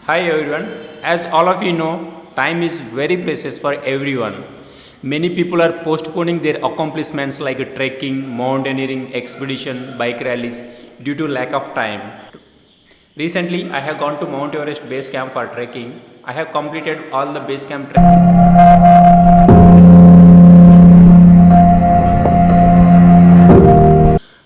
Hi everyone. As all of you know, time is very precious for everyone. Many people are postponing their accomplishments like trekking, mountaineering, expedition, bike rallies due to lack of time. Recently, I have gone to Mount Everest base camp for trekking. I have completed all the base camp trekking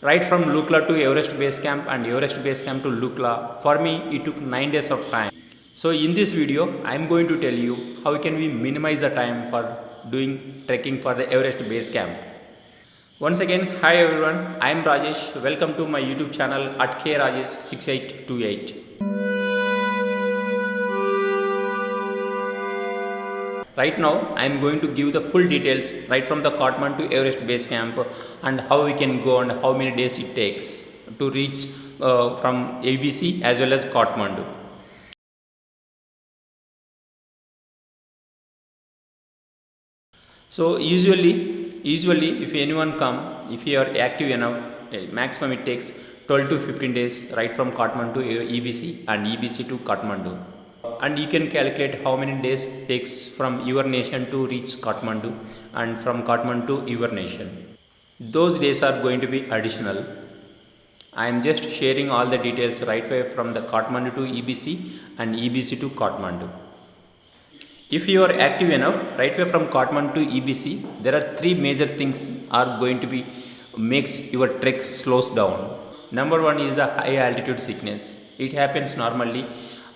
right from Lukla to Everest base camp and Everest base camp to Lukla. For me, it took 9 days of time. So in this video, I am going to tell you how can we minimize the time for doing trekking for the Everest base camp. Once again, hi everyone, I am Rajesh. Welcome to my YouTube channel at krajesh6828. Right now, I am going to give the full details right from the Kathmandu to Everest base camp and how we can go and how many days it takes to reach from ABC as well as Kathmandu. So usually if anyone come, if you are active enough, maximum it takes 12 to 15 days right from Kathmandu to EBC and EBC to Kathmandu. And you can calculate how many days it takes from your nation to reach Kathmandu and from Kathmandu to your nation. Those days are going to be additional. I am just sharing all the details right away from the Kathmandu to EBC and EBC to Kathmandu. If you are active enough, right away from Kathmandu to EBC, there are three major things are going to be makes your trek slows down. Number one is the high altitude sickness. It happens normally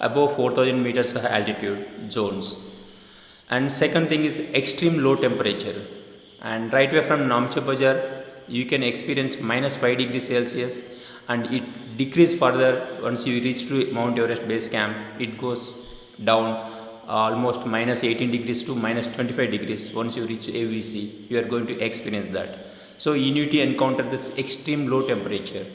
above 4000 meters altitude zones. And second thing is extreme low temperature. And right away from Namche Bazar, you can experience minus 5 degrees Celsius, and it decreases further once you reach to Mount Everest base camp. It goes down almost minus 18 degrees to minus 25 degrees. Once you reach AVC, you are going to experience that. So you need to encounter this extreme low temperature.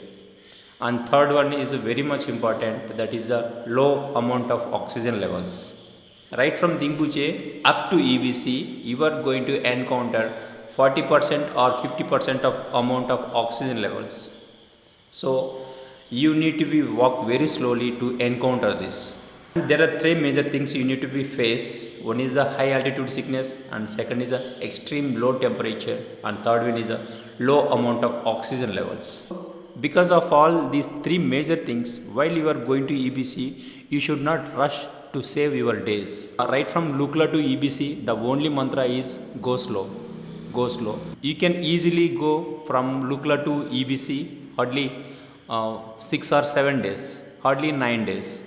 And third one is very much important, that is a low amount of oxygen levels. Right from Dingboche up to EVC, you are going to encounter 40% or 50% of amount of oxygen levels. So you need to be walk very slowly to encounter this. There are three major things you need to be face. One is the high altitude sickness, and second is a extreme low temperature, and third one is a low amount of oxygen levels. Because of all these three major things, while you are going to EBC, you should not rush to save your days. Right from Lukla to EBC, the only mantra is go slow. Go slow. You can easily go from Lukla to EBC hardly 6 or 7 days, hardly 9 days.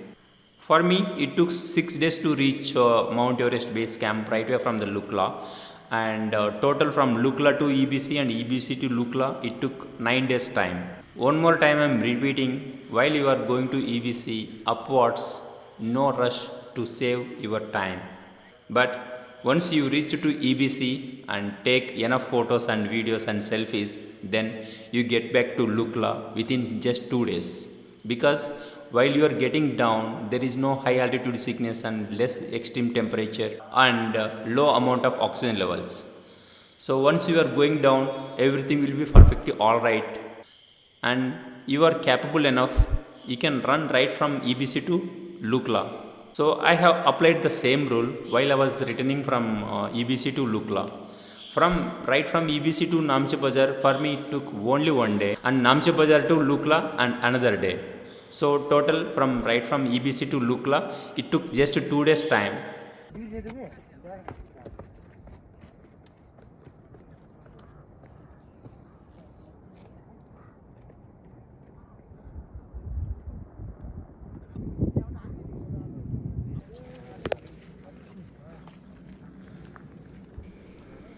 For me, it took 6 days to reach Mount Everest base camp right away from the Lukla, and total from Lukla to EBC and EBC to Lukla, it took 9 days time. One more time I am repeating, while you are going to EBC upwards, no rush to save your time. But once you reach to EBC and take enough photos and videos and selfies, then you get back to Lukla within just 2 days. Because while you are getting down, there is no high altitude sickness and less extreme temperature and low amount of oxygen levels. So once you are going down, everything will be perfectly alright, and you are capable enough, you can run right from EBC to Lukla. So I have applied the same rule while I was returning from EBC to Lukla. Right from EBC to Namche Bazar, for me it took only 1 day, and Namche Bazar to Lukla and another day. So total from right from EBC to Lukla, it took just 2 days time.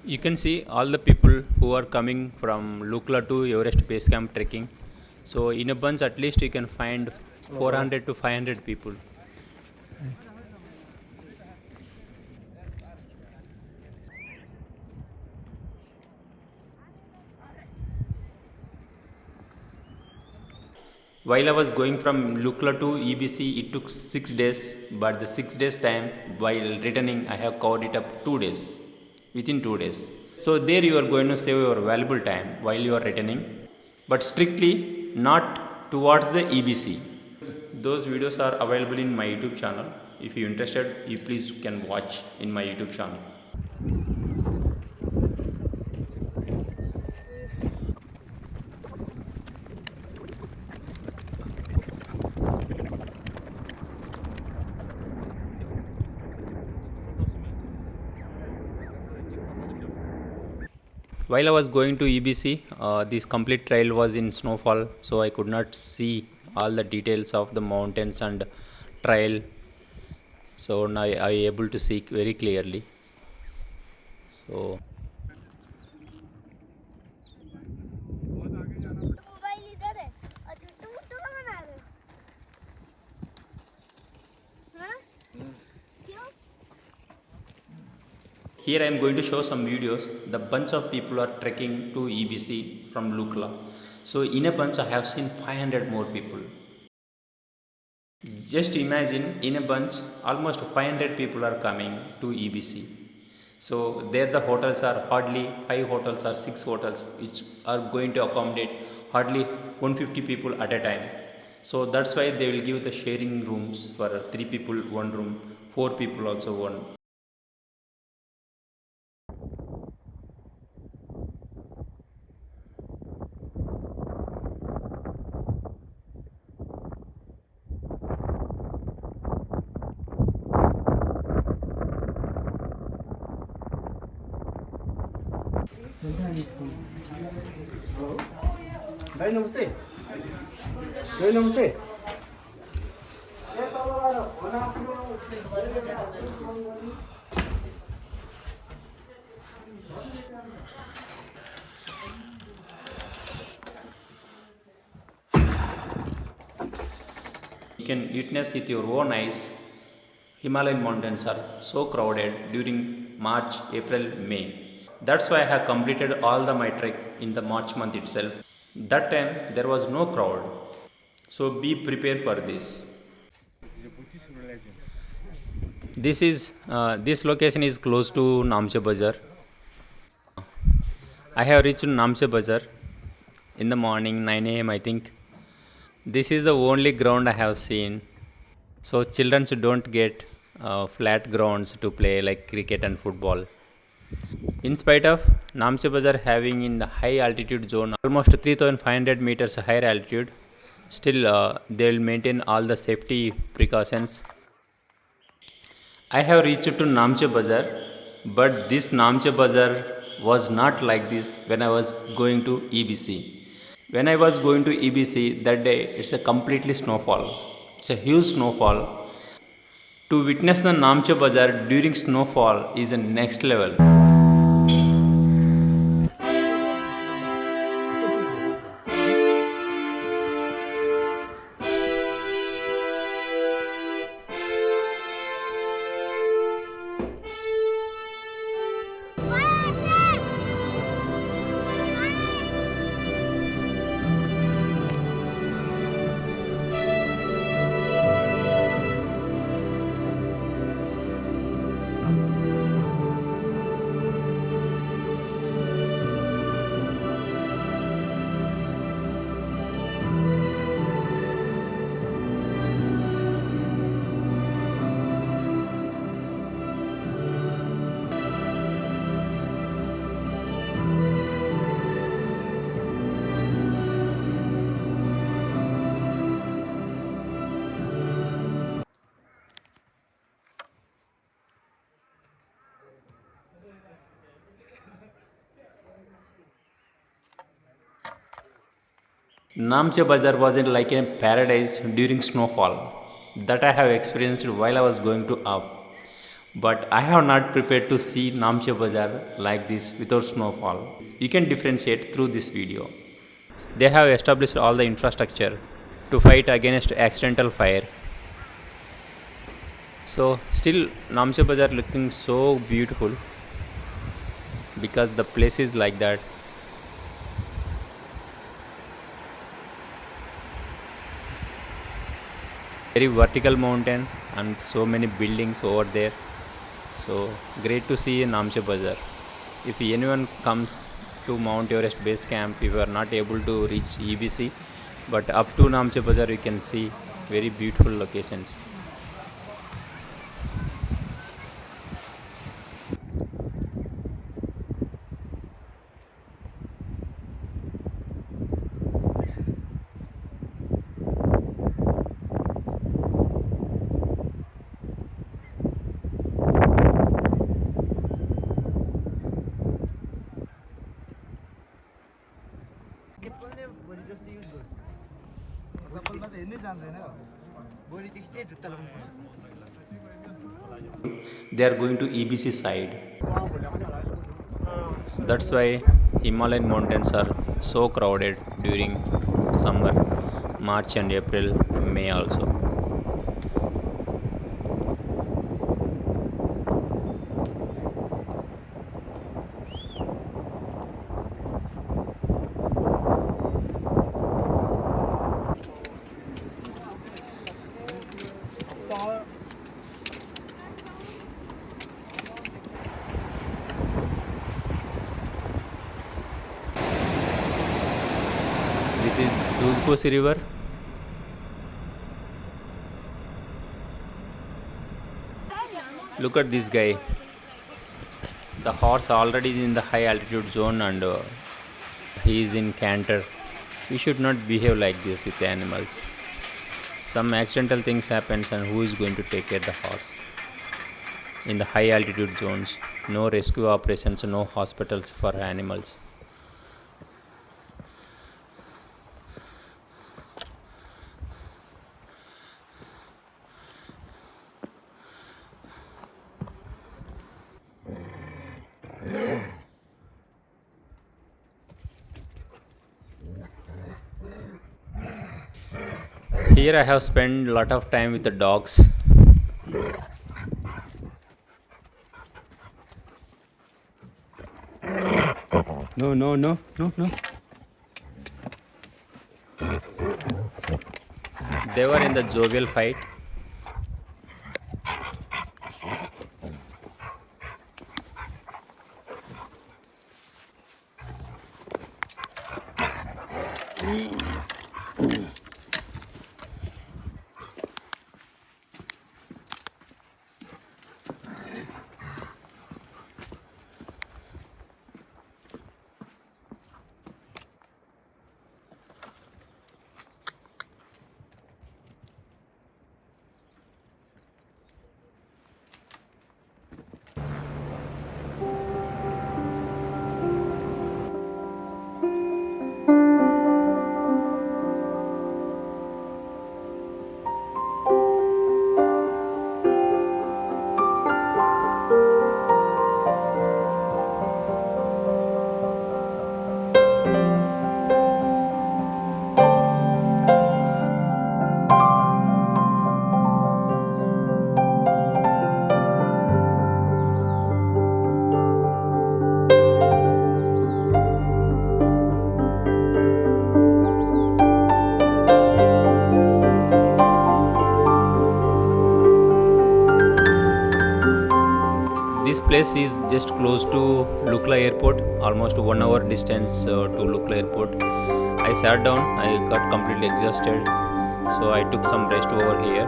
You can see all the people who are coming from Lukla to Everest base camp trekking. So in a bunch, at least you can find 400 to 500 people. While I was going from Lukla to EBC, it took 6 days, but the 6 days time while returning, I have covered it up 2 days, within 2 days. So there you are going to save your valuable time while you are returning, but strictly not towards the EBC. those videos are available in my YouTube channel. If you're interested, you please can watch in my YouTube channel. While I was going to EBC, this complete trail was in snowfall, so I could not see all the details of the mountains and trail. So now I able to see very clearly. So mobile इधर है और टुट्टू मुट्टू का बना रहे हो हाँ क्यों here I am going to show some videos. The bunch of people are trekking to EBC from Lukla. So in a bunch I have seen 500 more people. Just imagine in a bunch almost 500 people are coming to EBC. So there the hotels are hardly 5 hotels or 6 hotels which are going to accommodate hardly 150 people at a time. So that's why they will give the sharing rooms for 3 people one room, 4 people also one. भाई नमस्ते भाई नमस्ते You can witness with your own eyes Himalayan mountains are so crowded during March, April, May. That's why I have completed all my trek in the March month itself. That time there was no crowd. So be prepared for this. This location is close to Namche Bazar. I have reached Namche Bazar in the morning 9 a.m. I think. This is the only ground I have seen. So children don't get flat grounds to play like cricket and football. In spite of Namche Bazar having in the high altitude zone almost 3500 meters higher altitude, still they will maintain all the safety precautions. I have reached to Namche Bazar, but this Namche Bazar was not like this when I was going to EBC. When I was going to EBC that day, it's a completely snowfall. It's a huge snowfall. To witness the Namche Bazar during snowfall is a next level. Namche Bazar was in like a paradise during snowfall that I have experienced while I was going to up. But I have not prepared to see Namche Bazar like this without snowfall. You can differentiate through this video. They have established all the infrastructure to fight against accidental fire. So still Namche Bazar looking so beautiful because the place is like that. Very vertical mountain and so many buildings over there. So great to see Namche Bazar. If anyone comes to Mount Everest base camp, if you are not able to reach EBC, but up to Namche Bazar you can see very beautiful locations. They are going to EBC side. That's why Himalayan mountains are so crowded during summer, March and April, May also. This is Dingboche river. Look at this guy. The horse already is in the high altitude zone and he is in canter. We should not behave like this with the animals. Some accidental things happens and who is going to take care of the horse? In the high altitude zones, no rescue operations, no hospitals for animals. Here I have spent a lot of time with the dogs. No, no, no, no, no. They were in the jovial fight. This place is just close to Lukla airport, almost 1 hour distance to Lukla airport. I sat down, I got completely exhausted, so I took some rest over here.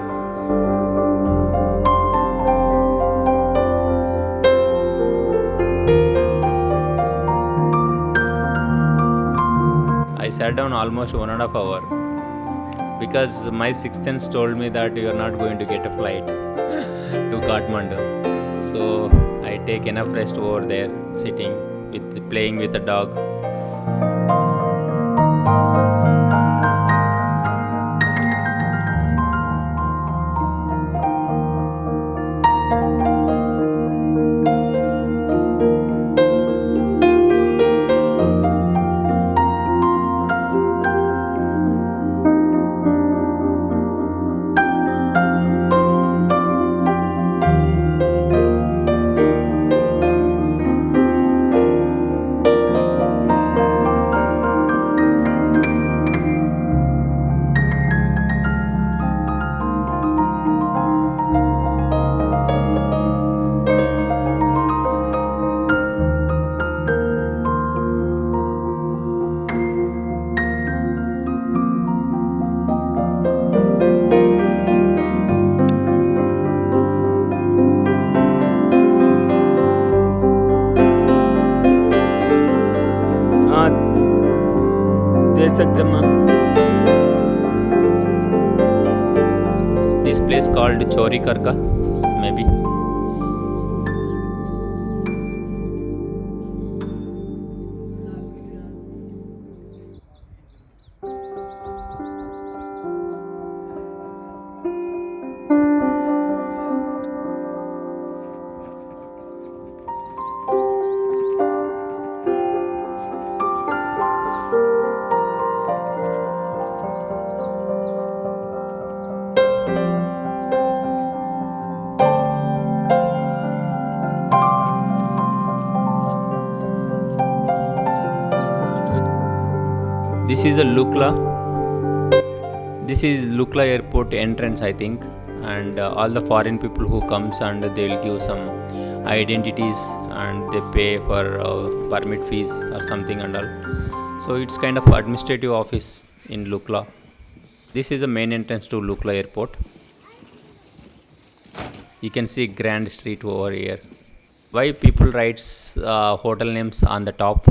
I sat down almost 1.5 hours because my sixth sense told me that you are not going to get a flight to Kathmandu. So I take enough rest over there, sitting with playing with the dog. सकते हैं हम. This place called Chori Karka, maybe. This is a Lukla. This is Lukla airport entrance, I think, and all the foreign people who comes and they'll give some identities and they pay for permit fees or something and all. So it's kind of administrative office in Lukla. This is the main entrance to Lukla airport. You can see Grand Street over here. Why people writes hotel names on the top?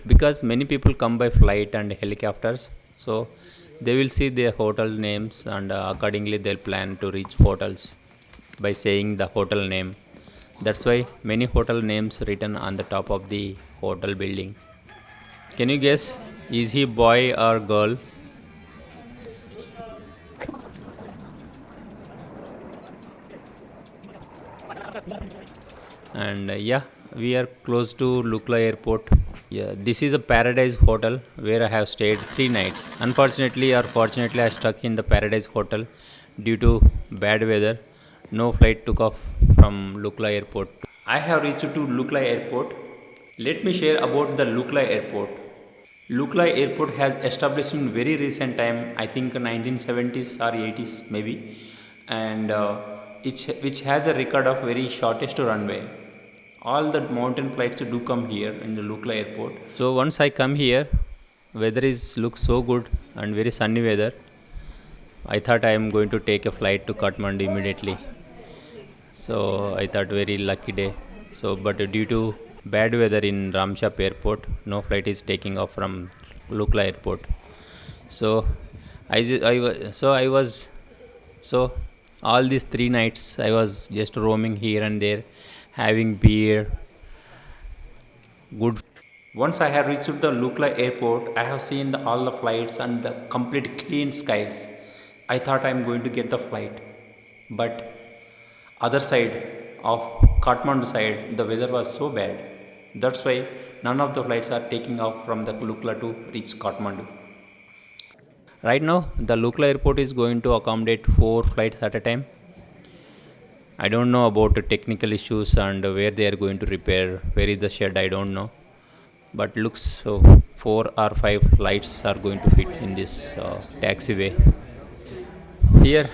Because many people come by flight and helicopters, so they will see their hotel names and accordingly they'll plan to reach hotels by saying the hotel name. That's why many hotel names written on the top of the hotel building. Can you guess, is he boy or girl? And yeah, we are close to Lukla airport. Yeah, this is a Paradise Hotel where I have stayed 3 nights. Unfortunately or fortunately, I stuck in the Paradise Hotel due to bad weather. No flight took off from Lukla airport. I have reached to Lukla airport. Let me share about the Lukla airport. Lukla airport has established in very recent time, I think 1970s or 80s maybe, and which has a record of very shortest runway. All the mountain flights do come here in the Lukla airport. So once I come here, weather is looks so good and very sunny weather. I thought I am going to take a flight to Kathmandu immediately. So I thought very lucky day. So but due to bad weather in Ramshap airport, no flight is taking off from Lukla airport. So I was so all these 3 nights I was just roaming here and there, having beer, good. Once I have reached the Lukla airport, I have seen all the flights and the complete clean skies. I thought I am going to get the flight, but other side of Kathmandu side, the weather was so bad. That's why none of the flights are taking off from the Lukla to reach Kathmandu. Right now, the Lukla airport is going to accommodate 4 flights at a time. I don't know about the technical issues and where they are going to repair, where is the shed, I don't know. But looks so 4 or 5 flights are going to fit in this taxiway. Here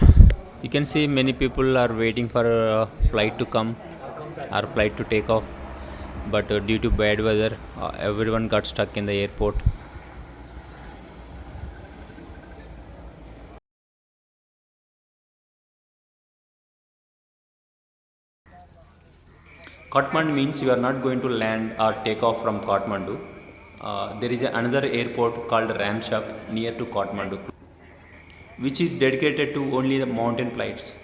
you can see many people are waiting for a flight to come or flight to take off, but due to bad weather, everyone got stuck in the airport. Kathmandu means you are not going to land or take off from Kathmandu. There is another airport called Ramshap near to Kathmandu, which is dedicated to only the mountain flights.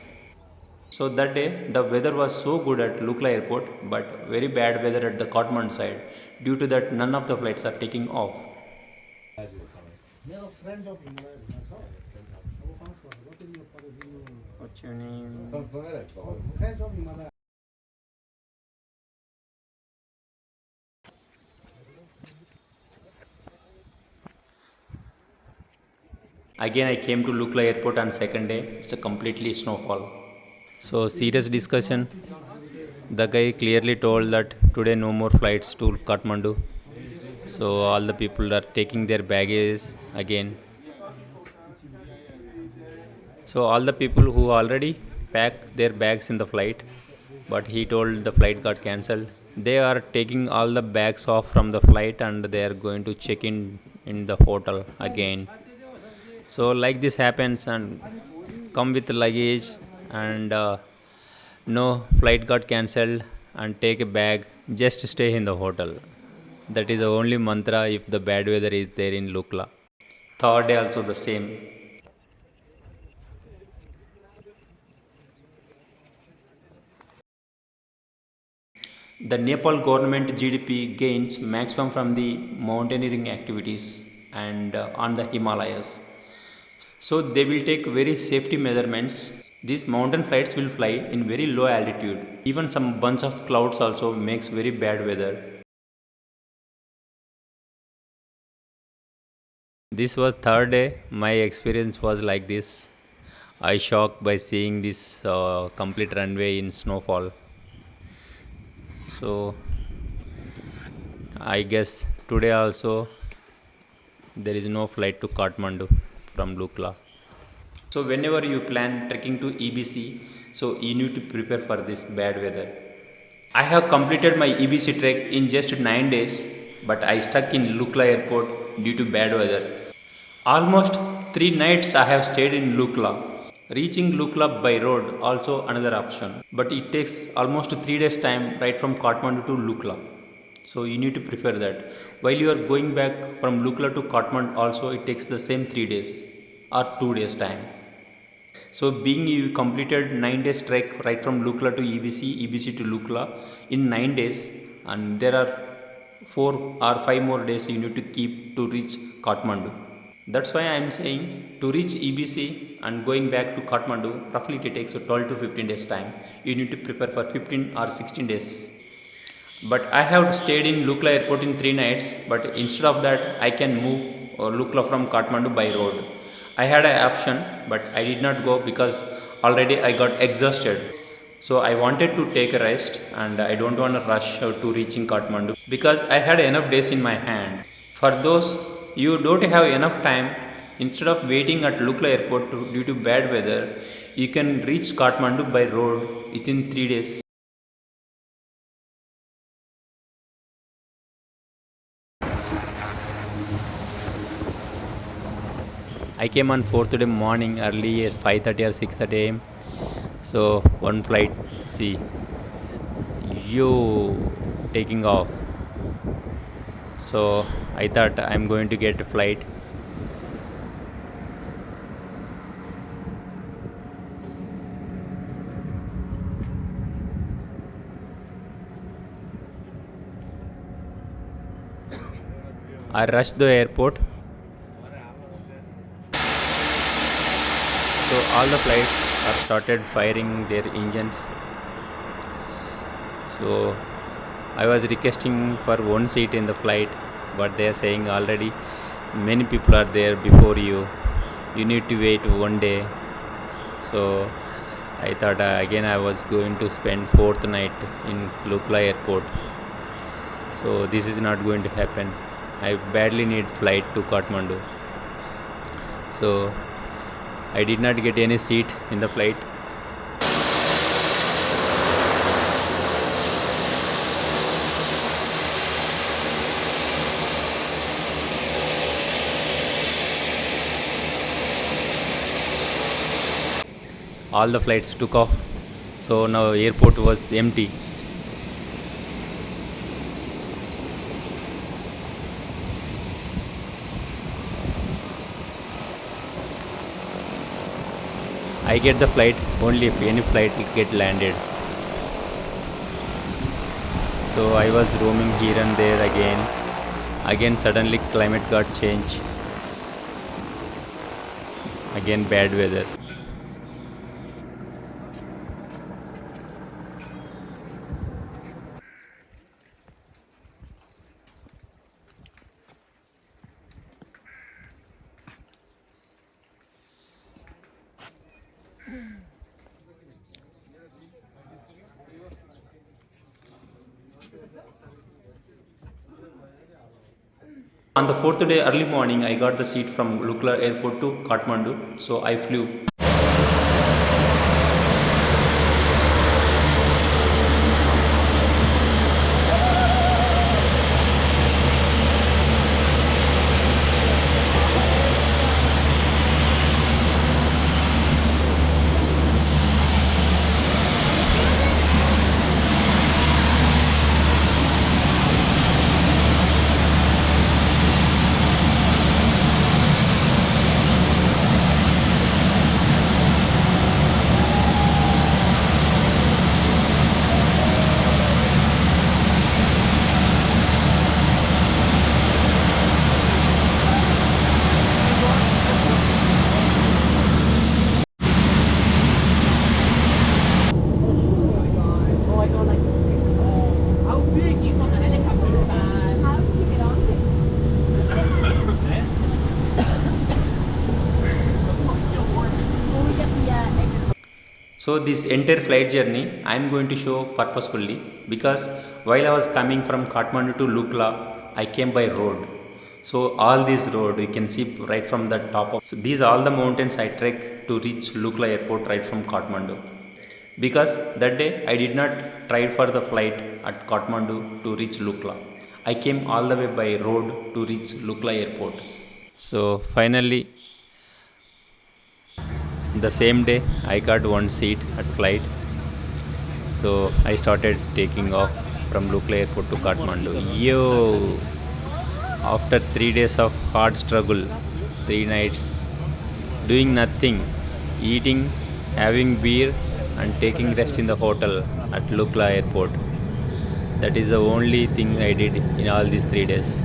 So that day the weather was so good at Lukla airport, but very bad weather at the Kathmandu side. Due to that, none of the flights are taking off. What's your name? Again, I came to Lukla airport on second day. It's a completely snowfall. So serious discussion. The guy clearly told that today no more flights to Kathmandu. So all the people are taking their baggage again. So all the people who already packed their bags in the flight, but he told the flight got cancelled. They are taking all the bags off from the flight and they are going to check in the hotel again. So like this happens and come with luggage and no flight got cancelled and take a bag, just stay in the hotel. That is the only mantra if the bad weather is there in Lukla. Third day also the same. The Nepal government GDP gains maximum from the mountaineering activities and on the Himalayas. So they will take very safety measurements. These mountain flights will fly in very low altitude. Even some bunch of clouds also makes very bad weather. This was third day. My experience was like this. I shocked by seeing this complete runway in snowfall. So I guess today also there is no flight to Kathmandu from Lukla. So whenever you plan trekking to EBC, so you need to prepare for this bad weather. I have completed my EBC trek in just 9 days, but I stuck in Lukla airport due to bad weather. Almost 3 nights I have stayed in Lukla. Reaching Lukla by road also another option, but it takes almost 3 days time right from Kathmandu to Lukla. So you need to prepare that. While you are going back from Lukla to Kathmandu also it takes the same 3 days or 2 days time. So being you completed 9 days trek right from Lukla to EBC, EBC to Lukla in 9 days, and there are 4 or 5 more days you need to keep to reach Kathmandu. That's why I am saying to reach EBC and going back to Kathmandu roughly it takes 12 to 15 days time. You need to prepare for 15 or 16 days. But I have stayed in Lukla airport in 3 nights, but instead of that I can move Lukla from Kathmandu by road. I had an option, but I did not go because already I got exhausted. So I wanted to take a rest and I don't want to rush to reaching Kathmandu because I had enough days in my hand. For those you don't have enough time, instead of waiting at Lukla airport due to bad weather, you can reach Kathmandu by road within 3 days. I came on 4th day morning early at 5:30 or 6:30 am. So one flight, see you taking off. So I thought I'm going to get a flight. I rushed the airport. So all the flights are started firing their engines. So I was requesting for one seat in the flight, but they are saying already many people are there before you. You need to wait one day. So I thought again I was going to spend 4th night in Lukla airport. So this is not going to happen. I badly need flight to Kathmandu. So I did not get any seat in the flight. All the flights took off. So now airport was empty. I get the flight only if any flight get landed. So I was roaming here and there again. Again suddenly climate got changed. Again bad weather. On the 4th day early morning, I got the seat from Lukla airport to Kathmandu, so I flew. So this entire flight journey I am going to show purposefully because while I was coming from Kathmandu to Lukla, I came by road. So all this road you can see right from the top of. So these are all the mountains I trek to reach Lukla airport right from Kathmandu. Because that day I did not try for the flight at Kathmandu to reach Lukla. I came all the way by road to reach Lukla airport. So finally the same day I got one seat at flight. So I started taking off from Lukla airport to Kathmandu. Yo, after 3 days of hard struggle, 3 nights doing nothing, eating, having beer, and taking rest in the hotel at Lukla airport. That is the only thing I did in all these 3 days.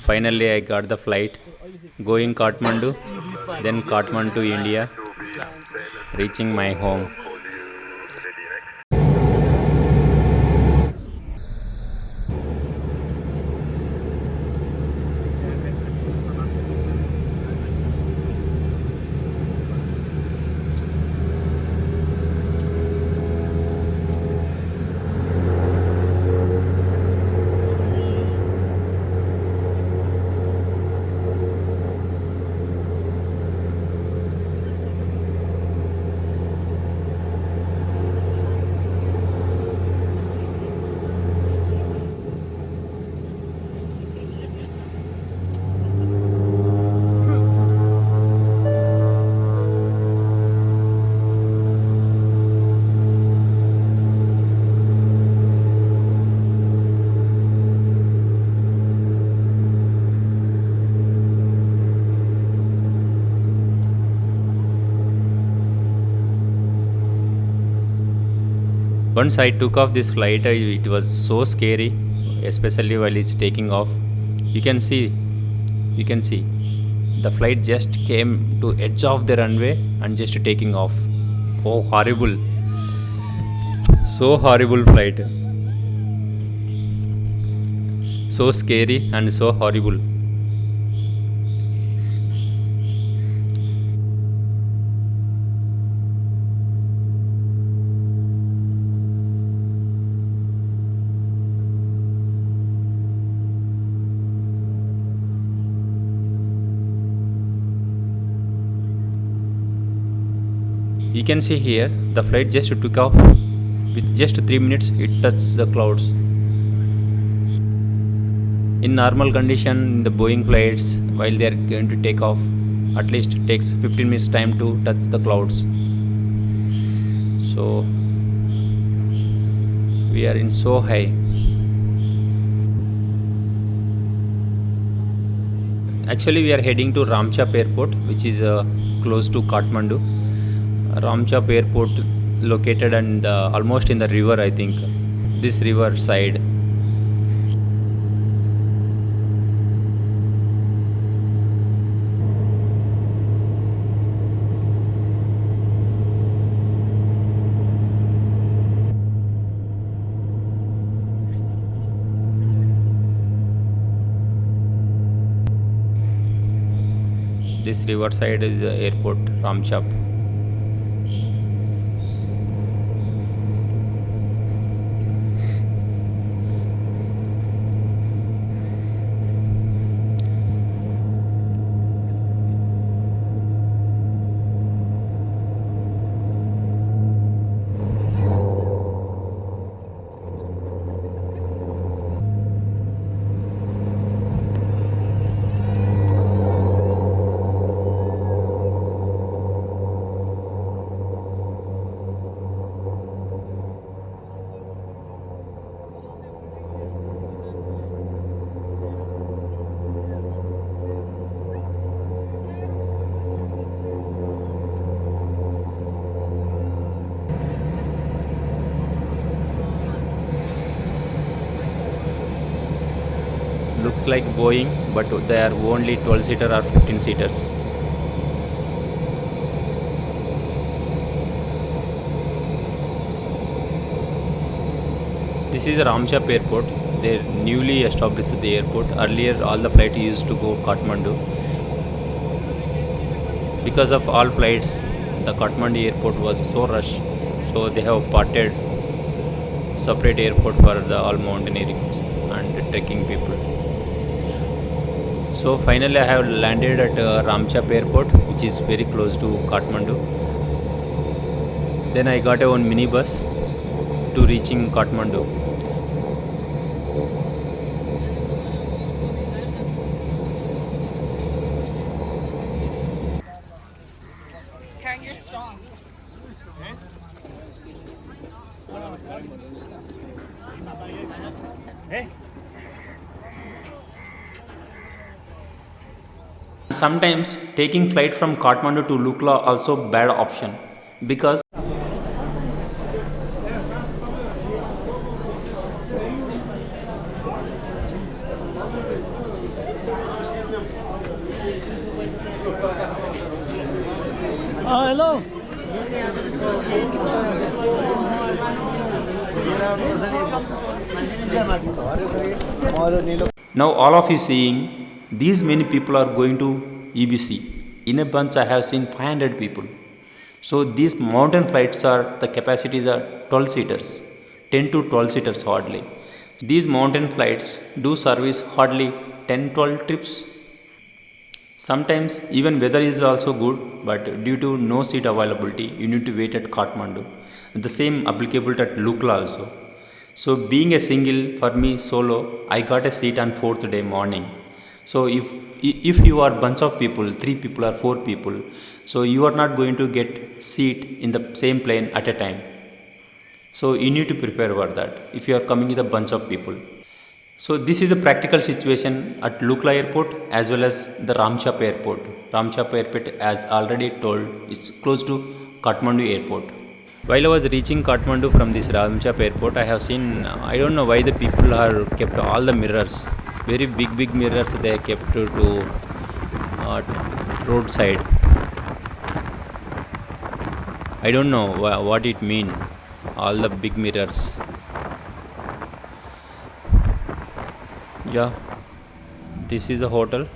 Finally, I got the flight going Kathmandu, then Kathmandu, India, reaching my home. Once I took off this flight, it was so scary, especially while it's taking off. You can see, the flight just came to edge of the runway and just taking off. Oh, horrible! So horrible flight. So scary and so horrible. You can see here the flight just took off. With just 3 minutes it touched the clouds. In normal condition, in the Boeing flights, while they are going to take off, at least it takes 15 minutes time to touch the clouds. So we are in so high. Actually we are heading to Ramchap airport, which is close to Kathmandu. Ramchap airport located and almost in the river, I think, this river side. This river side is the airport, Ramchap. Looks like Boeing, but they are only 12-seater or 15-seaters. This is Ramchap airport. They newly established the airport. Earlier all the flights used to go Kathmandu. Because of all flights, the Kathmandu airport was so rushed. So they have parted separate airport for the all mountaineering and trekking people. So finally I have landed at Ramchap airport, which is very close to Kathmandu. Then I got a one minibus to reaching Kathmandu. You're strong. Sometimes taking flight from Kathmandu to Lukla also bad option because Hello. now all of you seeing these many people are going to EBC. In a bunch I have seen 500 people. So these mountain flights are the capacities are 12 seaters, 10 to 12 seaters hardly. These mountain flights do service hardly 10-12 trips. Sometimes even weather is also good, but due to no seat availability, you need to wait at Kathmandu. The same applicable at Lukla also. So being a single for me solo, I got a seat on 4th day morning. So if you are bunch of people, 3 people or 4 people, so you are not going to get seat in the same plane at a time. So you need to prepare for that if you are coming with a bunch of people. So this is a practical situation at Lukla airport as well as the Ramchap airport. Ramchap airport, as already told, is close to Kathmandu airport. While I was reaching Kathmandu from this Ramchap airport, I have seen, I don't know why the people are kept all the mirrors, very big mirrors they kept to roadside. I don't know what it mean, all the big mirrors. Yeah, this is a hotel.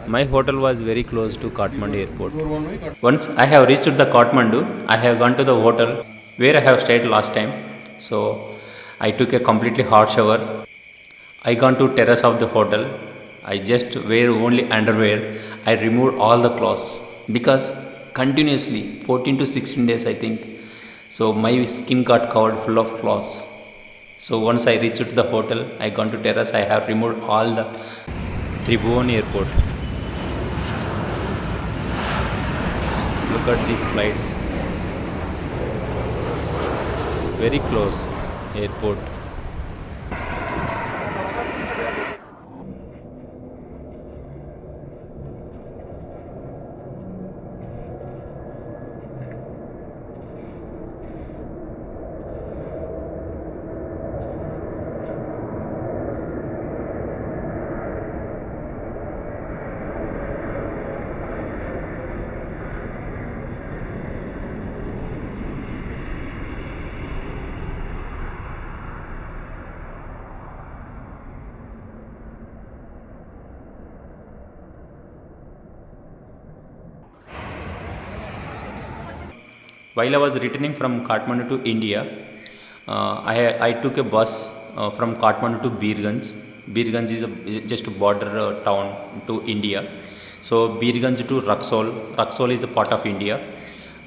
My hotel was very close to Kathmandu airport. Once I have reached the Kathmandu, I have gone to the hotel where I have stayed last time. So I took a completely hot shower. I gone to terrace of the hotel. I just wear only underwear. I removed all the clothes because continuously 14 to 16 days I think. So my skin got covered full of clothes. So once I reached the hotel, I gone to terrace. I have removed all the Tribhuvan airport. Look at these flights. Very close airport. While I was returning from Kathmandu to India, I took a bus from Kathmandu to Birganj. Birganj is just a border town to India. So Birganj to Raxol. Raxol is a part of India,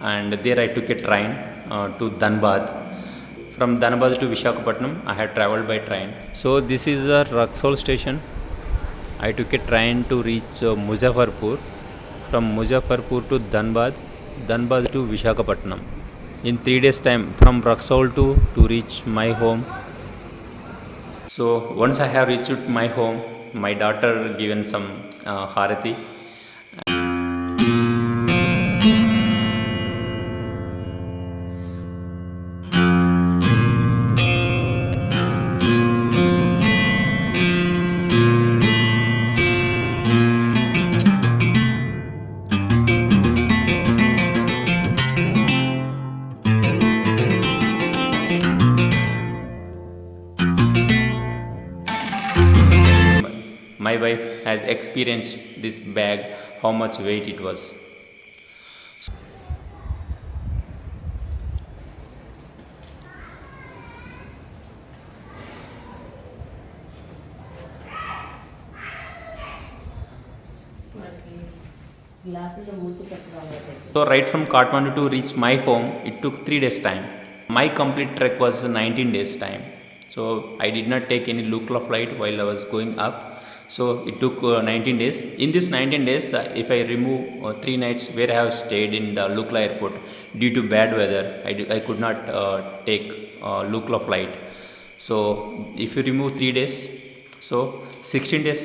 and there I took a train to Dhanbad. From Dhanbad to Visakhapatnam, I had travelled by train. So this is a Raxol station. I took a train to reach Muzaffarpur. From Muzaffarpur to Dhanbad, Dhanbad to Visakhapatnam. In 3 days time from Raxol to reach my home. So once I have reached my home, my daughter given some harati. My wife has experienced this bag, how much weight it was. So right from Kathmandu to reach my home, it took 3 days time. My complete trek was 19 days time. So I did not take any Lukla flight while I was going up. So it took 19 days. In this 19 days, if I remove 3 nights where I have stayed in the Lukla airport due to bad weather, I could not take Lukla flight. So if you remove 3 days, so 16 days,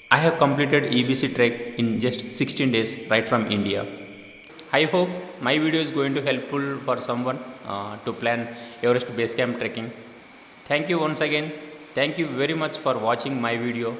I have completed EBC trek in just 16 days right from India. I hope my video is going to helpful for someone to plan Everest base camp trekking. Thank you once again. Thank you very much for watching my video.